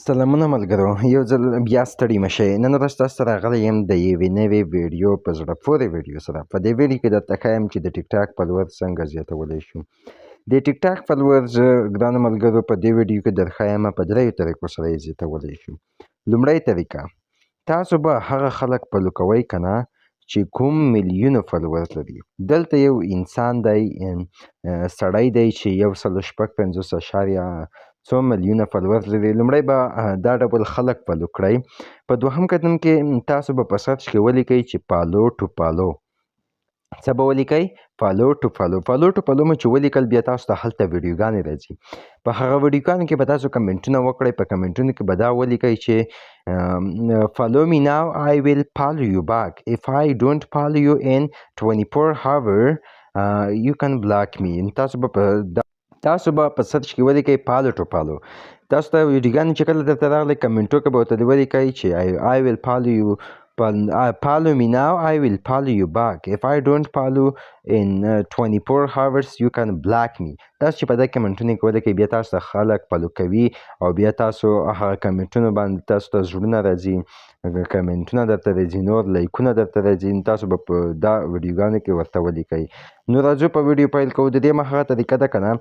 سلامونه ملګرو، یو ځل بیا ستړي مه شئ. نن ورځ تاسو ته راغلی یم د یوې نوې ویډیو په زړه پورې ویډیو سره. په دې ویډیو کې درته ښایم چې د ټیک ټاک فالوورز څنګه زیاتولی شو. د ټیک ټاک فالوورز ګرانو ملګرو په دې ویډیو کې درښایم په دریو طریقو سره یې زیاتولی شو. لومړۍ طریقه، تاسو به هغه خلک فالو کوئ که نه چې کوم میلیونو فالوورز لري. دلته یو انسان دی، سړی دی چې 156.50 څو میلیونه فالوورز لري. لومړی به دا ډول خلک فالو کړئ. په دوهم قدم کې تاسو به په سرچ کې ولیکئ چې فالو ټو فالو. څه به ولیکئ؟ فالو ټو فالو. فالو ټو فالو مو چې ولیکل، بیا تاسو ته هلته ویډیوګانې راځي. په هغه ویډیوګانو کې به تاسو کمنټونه وکړئ. په کمنټونو کې به دا ولیکئ چې follow me now, I will follow you back. If I don't follow you in 24 hours, you can block me. تاسو به په سرچ کې ولیکئ فالو ټو فالو. تاسو ته ویډیوګانې چې کله درته راغلي، کمنټو کې به ورته ولیکئ چې I will follow you. Follow me now, I will follow you back. If I don't follow in 24 hours, you can block me. تاسو چې په دې کمنټونه کې ولیکئ، بیا تاسو ته خلک فالو کوي او بیا تاسو هغه کمنټونو باندې تاسو ته زړونه راځي، کمنټونه درته راځي، نور لایکونه درته راځي. تاسو به په دا ویډیوګانو کې ورته ولیکئ. نو راځو په ویډیو پیل کوو. د دې هغه طریقه ده که نه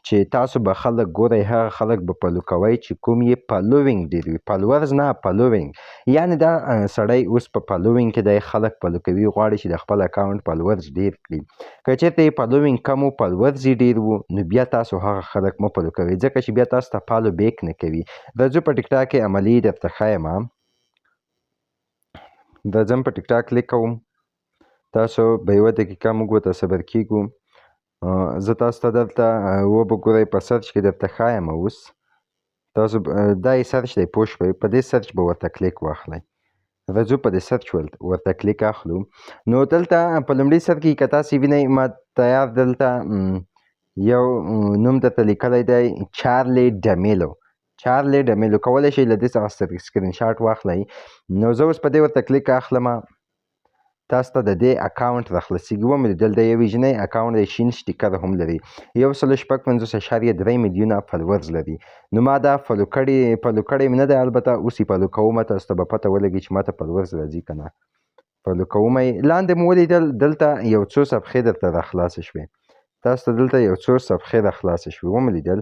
چې تاسو به خلک ګورئ، هغه خلک به فالو کوئ چې کوم یې فالوینګ ډېر وي. فالوورز نه، فالوینګ. یعنې دا سړی اوس په فالوینګ کې دی، خلک فالو کوي، غواړي چې د خپل اکاونټ فالوورز ډېر کړي. که چېرته یې فالوینګ کم و، فالوورز یې ډېر و، نو بیا تاسو هغه خلک مه فالو کوئ، ځکه چې بیا تاسو ته فالو بیک نه کوي. راځو په ټیک ټاک کې عملي درته ښایم. دا ځم په ټیک ټاک کلیک کوم. تاسو به یوه دقیقه موږ ورته صبر کېږو. زه تاسو ته دلته وګورئ په سرچ کې درته ښایم. اوس تاسو دا یې سرچ دی، پوه شوئ. په دې سرچ به ورته کلیک واخلئ. راځو په دې سرچ ورته کلیک اخلو. نو دلته په لومړي سر کې که تاسې وینئ، ما تیار دلته یو نوم درته لیکلی دی، چارلی ډمیلو. چارلی ډمیلو. کولی شئ له دې څخه سکرین شاټ واخلئ. نو زه اوس په دې ورته کلیک اخلم. تاسو ته د دې اکاونټ راخلاصېږي. ومې لیدل د یو ویژنی اکاونټ دی، شین سټیکر هم لري. 156.50 میلیونه فالوورز لري. نو ما دا فالو کړی مې نه دی، البته اوس یې فالو کوم. تاسو ته به پته ولګي چې ما ته فالوورز راځي که نه. فالو کوم یې. لاندې مو ولیدل دلته یو څو صفحې درته راخلاصې شوې. تاسو ته دلته یو څو صفحې راخلاصې شوې. ومې لیدل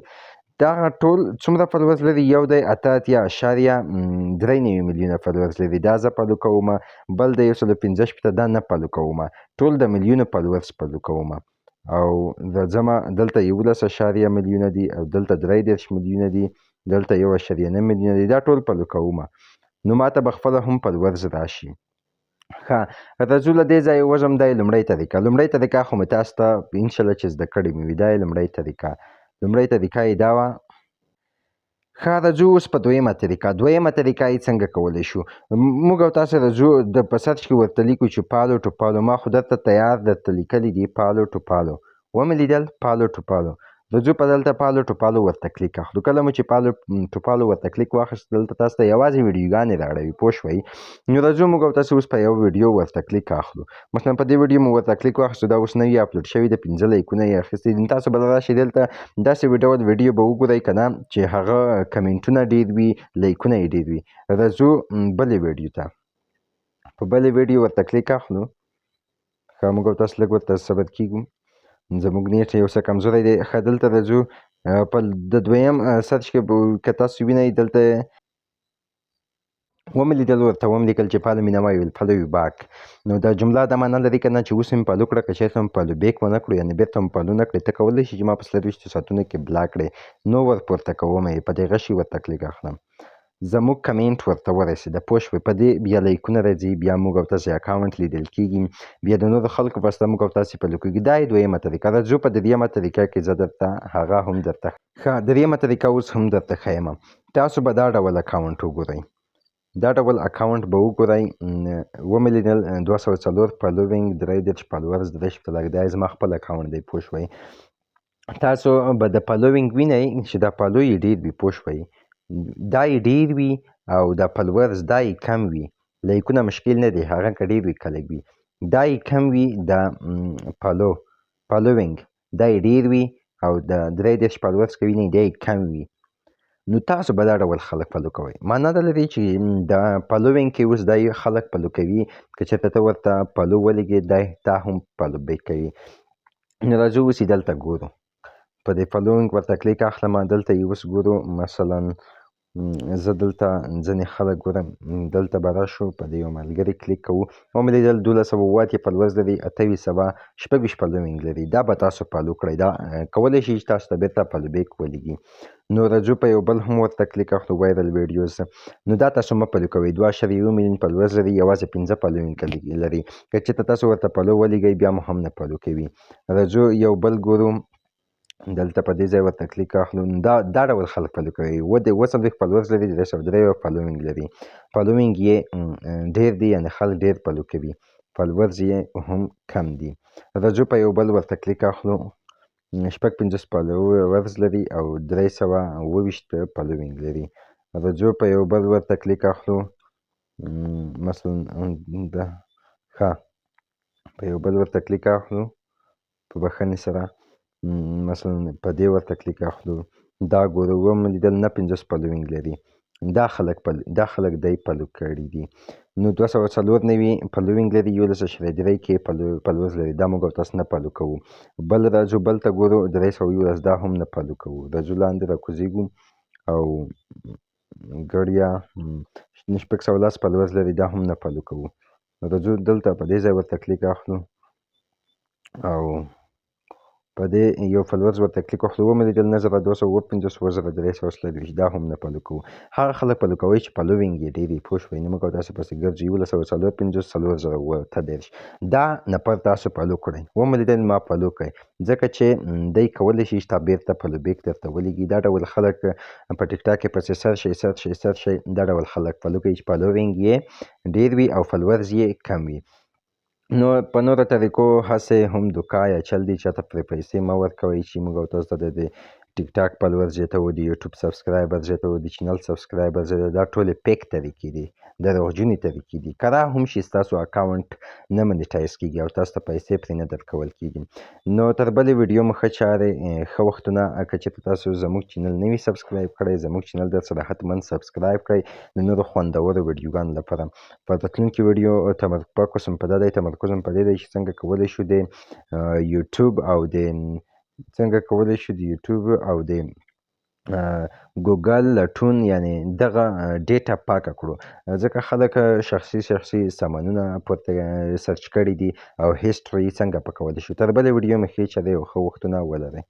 دا ټول څومره فالوورز لري؟ یو دی 88.93 میلیونه فالوورز لري. دا زه فالو کوم. بل د 115 دا نه فالو کوم. ټول د میلیونو فالوورز فالو کوم. او ځمه دلته 11 میلیونه دي، او دلته 33 میلیونه دي، دلته 1.9 میلیونه دي. دا ټول فالو کوم. نو ماته به خپله هم فالوورز راشي. ښه، راځو له دې ځایه وځم. دا یې لومړۍ طریقه. لومړۍ طریقه خو مې تاسو ته انشاءالله چې زده کړې مې وي. دا یې لومړۍ طریقه. لومړۍ طریقه یې دا وه. ښه، راځو اوس په دویمه طریقه. دویمه طریقه یې څنګه کولی شو؟ موږ او تاسو راځو په سرچ کې ورته لیکو چې فالو ټو فالو. ما خو درته تیار درته لیکلي دي فالو ټو فالو. ومې لیدل فالو ټو فالو. راځو په دلته فالو ټو فالو ورته کلیک اخلو. کله مو چې فالو ټو فالو ورته کلیک واخیست، دلته تاسو ته یوازې ویډیوګانې رااړوي، پوه شوئ. نو راځو موږ او تاسو اوس په یو ویډیو ورته کلیک اخلو. مثلا په دې ویډیو مو ورته کلیک واخیستو، دا اوس نوي اپلوډ شوي د 15 لایکونه یې اخیستي دي. تاسو به راشئ دلته داسې ډول ویډیو به وګورئ که نه چې هغه کمنټونه ډېر وي، لایکونه یې ډېر وي. راځو بلې ویډیو ته. په بلې ویډیو ورته کلیک اخلو. ښه، موږ او تاسو لږ ورته صبر کېږو. زموږ نیټ یو څه کمزوری دی. ښه، دلته راځو په د دویم سرچ کې که تاسو وینئ دلته ومې لیدل، ورته ومې لیکل چې فالو مې نو آی ویل فالو یو باک. نو دا جمله دا معنا لري که نه چې اوس مې فالو کړه، که چېرته مې فالو بیک ونه کړو، یعنې بېرته مې فالو نه کړې، ته کولی شې چې ما په 24 ساعتونو کې بلاک کړې. نو ور پورته کوم یې، په دې غشي ورته کلیک اخلم. زموږ کمنټ ورته ورسېده، پوه شوې. په دې بیا لایکونه راځي، بیا موږ او تاسې اکاونټ لیدل کېږي، بیا د نورو خلکو په واسطه موږ او تاسې فالو کېږي. دا یې دویمه طریقه. راځو په دریمه طریقه کې زه درته هغه هم درته ښه دریمه طریقه اوس هم درته ښیم. تاسو به دا ډول اکاونټ وګورئ. دا ډول اکاونټ به وګورئ. ومې لیدل 204 فالوینګ، 33 فالوورز، 33 لایک. دا زما خپل اکاونټ دی، پوه شوئ. تاسو به د فالوینګ وینئ چې دا فالو یې ډېر وي، پوه شوئ. دا یې ډېر وي او دا فالوورز دا یې کم وي. لایکونه مشکل نه دی، هغه که ډېر وي که لږ وي. دا یې کم وي، دا فالوینګ دا یې ډېر وي، او د 33 فالوورز که وینئ دا یې کم وي. نو تاسو به دا ډول خلک فالو کوئ. معنا دا لري چې دا فالوینګ کې اوس دا خلک فالو کوي، که چېرته ته ورته فالو ولګې دی تا هم فالو بیک کوي. نو راځو اوس یې دلته ګورو. په دې فالوینګ ورته کلیک اخلم، دلته یې اوس ګورو. مثلا زه دلته ځینې خلک ګورم، دلته به راشو په دې یو ملګري کلیک کوو. ومې لیدل 1280 فالوورز لري، 2826 فالوینګ لري. دا به تاسو فالو کړئ. دا کولی شي چې تاسو ته بېرته فالو بیک ولګي. نو راځو په یو بل هم ورته کلیک اخلو، وایرل ویډیوز. نو دا تاسو مه فالو کوئ. 2.1 میلیون فالوورز لري، یوازې 15 فالوینګ لري. که چېرته تاسو ورته فالو ولګئ بیا مو هم نه فالو کوي. راځو یو بل ګورو. دلته په دې ځای ورته کلیک اخلو. دا ډول خلک فالو کوي. 40 فالوورز لري، 303 فالوینګ لري. فالوینګ یې ډېر دی، یعنې خلک ډېر فالو کوي. فالوورز یې هم کم دي. راځو په یو بل ورته کلیک اخلو. 56 فالوورز لري او 328 فالوینګ لري. راځو په یو بل ورته کلیک اخلو. مثلا په یو بل ورته کلیک اخلو په بښنې سره. مثلا په دې ورته کلیک اخلو. دا ګورو، ومې لیدل نه 50 فالوینګ لري. دا خلک دی فالو کړي دي. نو 294 فالوینګ لري، 11.3 کې فالوورز لري. دا موږ او تاسو نه فالو کوو. بل راځو بل ته ګورو، 311 دا هم نه فالو کوو. راځو لاندې راکوزیږو او ګړیا 610 فالوورز لري، دا هم نه فالو کوو. راځو دلته په دې ځای ورته کلیک اخلو او په دې یو فالوورز ورته کلیک اخلو. ومې لیدل 9250 2340 دا هم نه فالو کوو. هغه خلک فالو کوئ چې فالوینګ یې ډېر وي. پوه شوئ. نو موږ او تاسو پسې ګرځو. 1154 4023. دا نفر تاسو فالو کړئ. ومې لیدل ما فالو کړئ، ځکه چې دی کولی شي چې تا بېرته فالو بیک درته ولګي. دا ډول خلک په ټیک ټاک کې پسې سرچ شئ. دا ډول خلک فالو کوي چې فالوینګ یې ډېر وي او فالوورز یې کم وي. نو په نورو طریقو هسې هم دوکا یا چل دی، چاته پرې پیسې مه ورکوئ چې موږ او تاسو ته د ټیک ټاک فالوورز زیاتوو، د یوټیوب سبسکرایبر زیاتوو، د چینل سبسکرایبر زیاتوو. دا ټولې فیک طریقې دي، دروغجنې طریقې دي. که را هم شي ستاسو اکاونټ نه منیټایز کېږي او تاسو ته پیسې پرې نه درکول کېږي. نو تر بلې ویډیو مو ښه چارې، ښه وختونه. که چېرته تاسو زموږ چینل نه وي سبسکرایب کړی، زموږ چینل درسره حتما سبسکرایب کړئ د نورو خوندورو ویډیوګانو لپاره. په راتلونکي ویډیو تمرکز مو په دا دی چې څنګه کولی شو د یوټیوب او د ګوګل لټون، یعنې دغه ډیټا پاکه کړو. ځکه خلک شخصي سامانونه پورته سرچ کړي دي او هیسټري څنګه پاکولی شو. تر بلې ویډیو مو ښې چارې او ښه وختونه ولرئ.